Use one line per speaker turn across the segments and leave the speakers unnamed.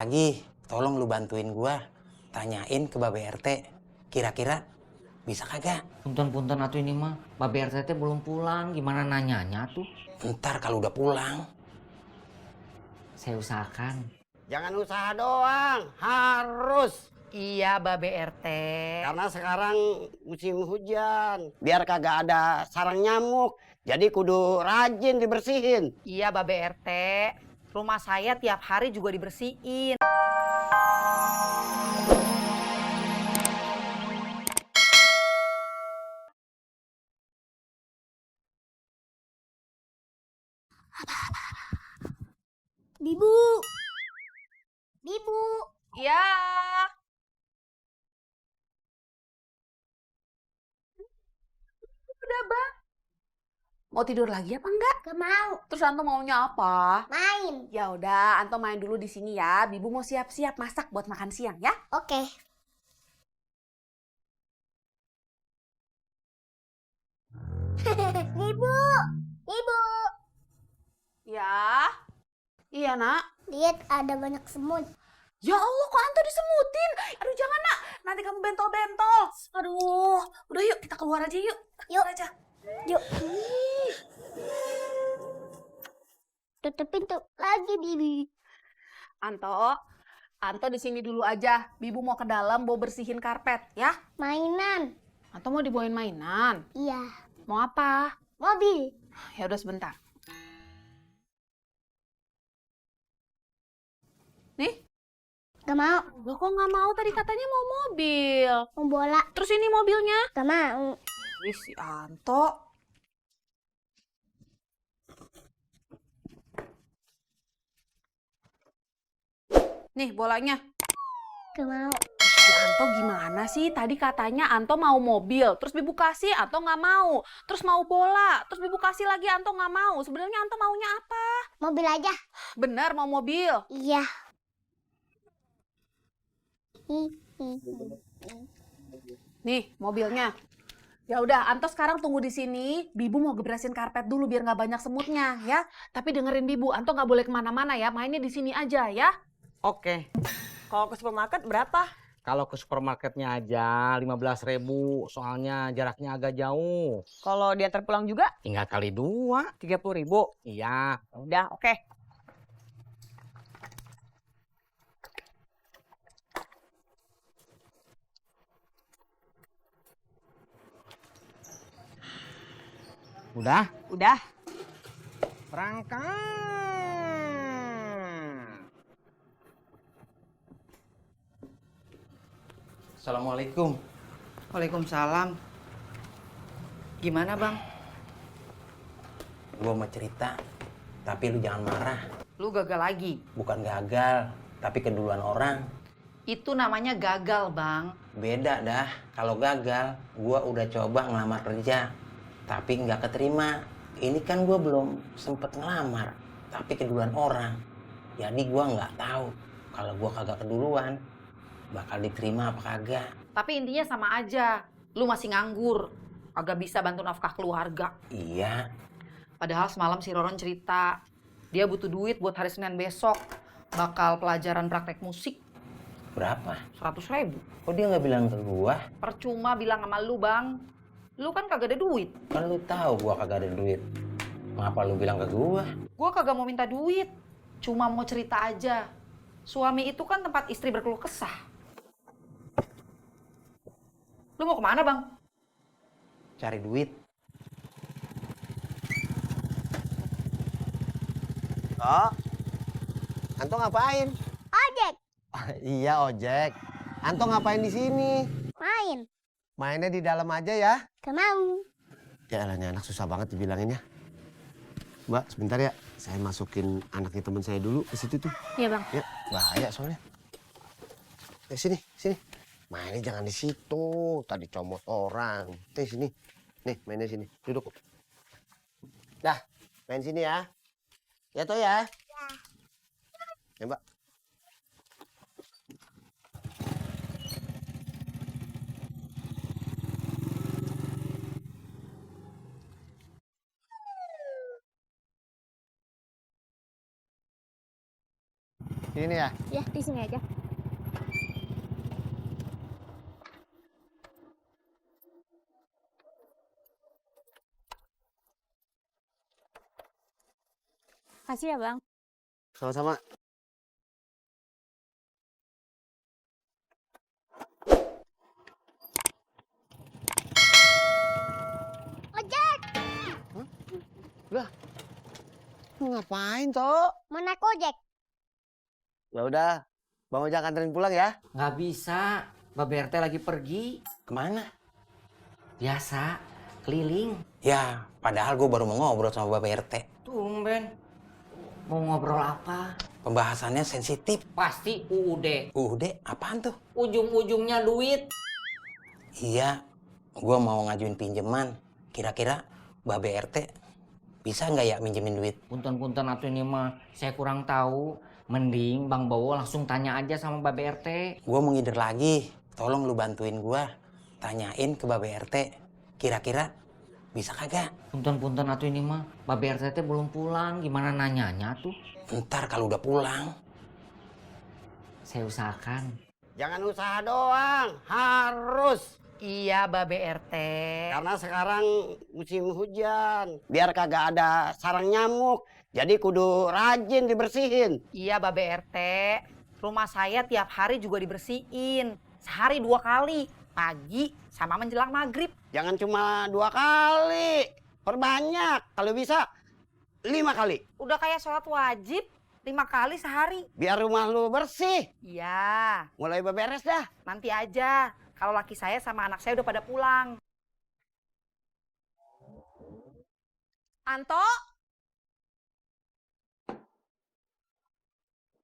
lagi, tolong lu bantuin gua. Tanyain ke Babe RT, kira-kira bisa kagak?
Punten-punten atuh ini mah, Babe RT belum pulang, gimana nanyanya tuh?
Ntar kalau udah pulang.
Saya usahakan.
Jangan usaha doang, harus.
Iya, Babe RT.
Karena sekarang musim hujan, biar kagak ada sarang nyamuk. Jadi kudu rajin dibersihin.
Iya, Babe RT. Rumah saya tiap hari juga dibersihin.
Bibu. Bibu.
Iya. Udah, Bang. Mau tidur lagi apa enggak?
Gak mau.
Terus Anto maunya apa?
Main.
Ya udah, Anto main dulu di sini ya. Bibu mau siap-siap masak buat makan siang ya.
Oke. Bibu. Bibu.
Ya. Iya, Nak.
Lihat ada banyak semut.
Ya Allah, kok Anto disemutin? Aduh, jangan, Nak. Nanti kamu bentol-bentol. Aduh, udah yuk kita keluar aja yuk.
Yuk.
Keluar aja.
Yuk. Tutup pintu lagi, Bibi.
Anto di sini dulu aja. Bibu mau ke dalam, mau bersihin karpet, ya?
Mainan.
Anto mau dibawain mainan.
Iya.
Mau apa?
Mobil.
Ya udah sebentar. Nih,
Gak mau.
lo kok nggak mau? Tadi katanya mau mobil.
Mau bola.
Terus ini mobilnya?
Gak mau.
Ih, si Anto. Nih bolanya.
Gak mau.
Si Anto gimana sih? Tadi katanya Anto mau mobil, terus Bibu kasih, Anto nggak mau. Terus mau bola, terus Bibu kasih lagi, Anto nggak mau. Sebenarnya Anto maunya apa?
Mobil aja.
Bener mau mobil.
Iya.
Nih mobilnya. Ya udah, Anto sekarang tunggu di sini. Bibu mau gebrasin karpet dulu biar nggak banyak semutnya, ya. Tapi dengerin Bibu, Anto nggak boleh kemana-mana ya. Mainnya di sini aja ya.
Oke. Kalau ke supermarket berapa?
Kalau ke supermarketnya aja 15.000, soalnya jaraknya agak jauh.
Kalau diantar pulang juga
Tinggal kali 2.
30.000.
Iya.
Udah, oke.
Udah?
Udah.
Berangkat.
Assalamualaikum.
Waalaikumsalam. Gimana Bang?
Gua mau cerita, tapi lu jangan marah.
Lu gagal lagi?
Bukan gagal, tapi keduluan orang.
Itu namanya gagal Bang.
Beda dah. Kalau gagal, gua udah coba ngelamar kerja, tapi nggak keterima. Ini kan gua belum sempet ngelamar, tapi keduluan orang. Jadi gua nggak tahu kalau gua kagak keduluan bakal diterima apa kagak.
Tapi intinya sama aja. Lu masih nganggur. Agak bisa bantu nafkah keluarga.
Iya.
Padahal semalam si Roron cerita. Dia butuh duit buat hari Senin besok. Bakal pelajaran praktek musik.
Berapa?
100.000.
Kok dia nggak bilang ke gua?
Percuma bilang sama lu Bang. Lu kan kagak ada duit.
Kan lu tahu gua kagak ada duit. Ngapa lu bilang ke gua?
Gua kagak mau minta duit. Cuma mau cerita aja. Suami itu kan tempat istri berkeluh kesah. Lu mau kemana Bang?
Cari duit.
Oh, Anto ngapain?
Ojek.
Iya ojek. Anto ngapain di sini?
Main.
Mainnya di dalam aja ya.
Gak mau.
Ya elah, ini anak susah banget dibilanginnya. Mbak, sebentar ya. Saya masukin anaknya teman saya dulu ke situ tuh.
Iya Bang.
Ya, bahaya soalnya. Sini, sini. Mainnya jangan di situ. Tadi comot orang. Sini. Nih, mainnya sini. Duduk. Dah, main sini ya. Ya toh ya. Ya, Mbak. Sini ya.
Ya, di sini aja. Kasih ya, Bang.
Sama-sama.
Ojek,
Lu ngapain, Tok?
mau naik ojek.
Ya udah, Bang Ojak anterin pulang ya.
Nggak bisa. Mbak RT lagi pergi. Kemana? Biasa, keliling. Ya, padahal gue baru mau ngobrol sama Mbak RT.
Tumben. Mau ngobrol apa?
Pembahasannya sensitif.
Pasti UUD.
Udah, apaan tuh?
Ujung-ujungnya duit.
Iya, gue mau ngajuin pinjaman. Kira-kira Mbak RT bisa nggak ya minjemin duit?
Punten-punten atuh ini mah saya kurang tahu. Mending Bang Bowo langsung tanya aja sama Mbak RT.
Gue mau ngider lagi. Tolong lu bantuin gue. Tanyain ke Mbak RT. Kira-kira bisa kagak?
Punten-punten atuh ini mah Mbak RT teh belum pulang. Gimana nanyanya tuh?
Ntar kalau udah pulang.
Saya usahakan.
Jangan usaha doang, harus.
Iya, Babe RT.
Karena sekarang musim hujan. Biar kagak ada sarang nyamuk. Jadi kudu rajin dibersihin.
Iya, Babe RT. Rumah saya tiap hari juga dibersihin. Sehari 2 kali. Pagi sama menjelang maghrib.
Jangan cuma 2 kali. Perbanyak. Kalau bisa 5 kali.
Udah kayak sholat wajib. 5 kali sehari.
Biar rumah lu bersih.
Iya,
Mulai beberes dah.
nanti aja. Kalau laki saya sama anak saya udah pada pulang. Anto?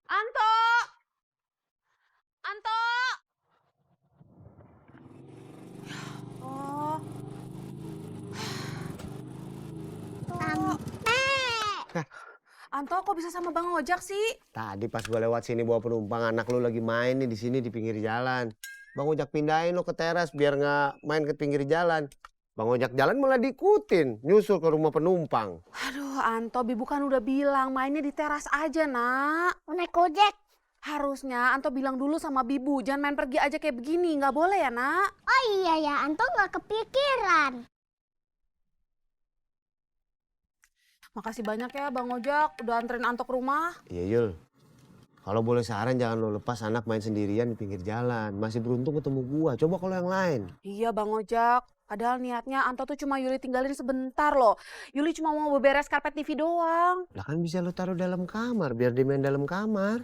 Anto? Anto? Oh. Anto, kok bisa sama Bang Ojak sih?
Tadi pas gua lewat sini bawa penumpang, anak lu lagi main nih di sini di pinggir jalan. Bang Ojak pindahin lo ke teras biar nggak main ke pinggir jalan. Bang Ojak jalan malah diikutin, nyusul ke rumah penumpang.
Aduh, Anto, Bibu kan udah bilang mainnya di teras aja, Nak.
Mau naik ojek.
Harusnya Anto bilang dulu sama Bibu, jangan main pergi aja kayak begini, nggak boleh ya, Nak?
Oh iya ya, Anto nggak kepikiran.
Makasih banyak ya Bang Ojak, udah anterin Anto ke rumah.
Iya Yul, kalau boleh saran jangan lo lepas anak main sendirian di pinggir jalan. Masih beruntung ketemu gua, coba kalau yang lain.
Iya Bang Ojak, padahal niatnya Anto tuh cuma Yuli tinggalin sebentar loh. Yuli cuma mau beberes karpet TV doang.
Lah kan bisa lo taruh dalam kamar, biar dia main dalam kamar.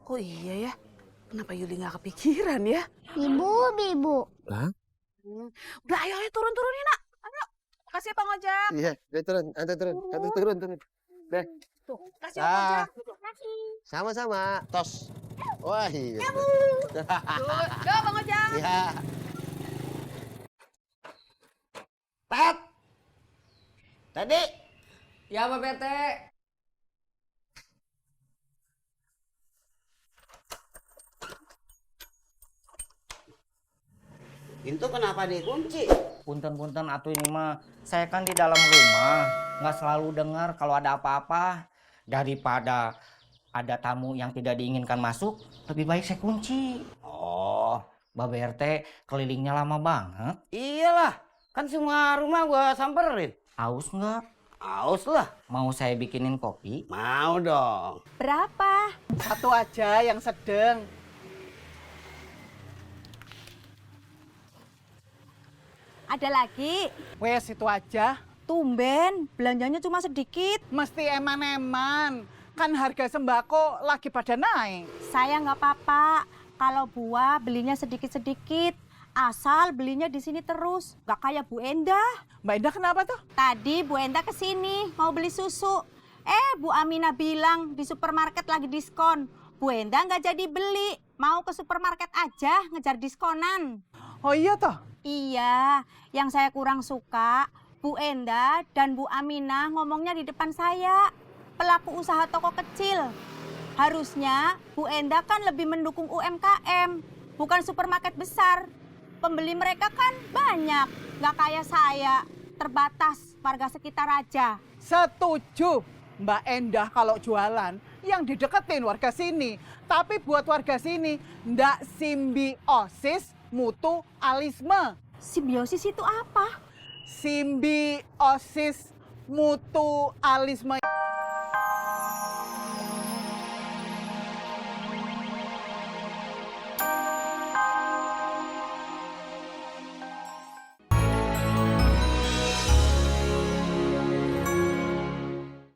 Kok iya ya? Kenapa Yuli nggak kepikiran ya?
Bibu.
Lah?
Udah ayo turun-turunin, Nak. Ayo. Makasih ya Bang Ojak.
Iya, dia turun, turun. Deh,
Tuh, kasih Bang Ojak.
Kasih.
sama-sama, tos. Wah iya.
Yo Bang Ojak.
Iya.
Tet. Tadi.
Ya Mbak RT.
Pintu kenapa dikunci?
Punten-punten atuh ini mah. Saya kan di dalam rumah. Nggak selalu dengar kalau ada apa-apa. Daripada ada tamu yang tidak diinginkan masuk, lebih baik saya kunci.
Oh,
Mbak RT kelilingnya lama banget.
iyalah. Kan semua rumah gua samperin.
Aus nggak?
Aus lah.
Mau saya bikinin kopi?
Mau dong.
Berapa?
Satu aja yang sedang.
Ada lagi?
Wes itu aja.
Tumben, belanjanya cuma sedikit.
Mesti eman-eman. Kan harga sembako lagi pada naik.
Saya nggak apa-apa kalau buah belinya sedikit-sedikit. Asal belinya di sini terus, nggak kayak Bu Endah.
Mbak Indah kenapa tuh?
Tadi Bu Endah kesini mau beli susu. Bu Aminah bilang di supermarket lagi diskon. Bu Endah nggak jadi beli, mau ke supermarket aja ngejar diskonan.
Oh iya toh?
Iya, yang saya kurang suka Bu Endah dan Bu Aminah ngomongnya di depan saya. Pelaku usaha toko kecil. Harusnya Bu Endah kan lebih mendukung UMKM, bukan supermarket besar. Pembeli mereka kan banyak, nggak kayak saya, terbatas warga sekitar aja.
Setuju. Mbak Endah kalau jualan yang dideketin warga sini. Tapi buat warga sini ndak simbiosis mutualisme.
Simbiosis itu apa?
Simbiosis mutualisme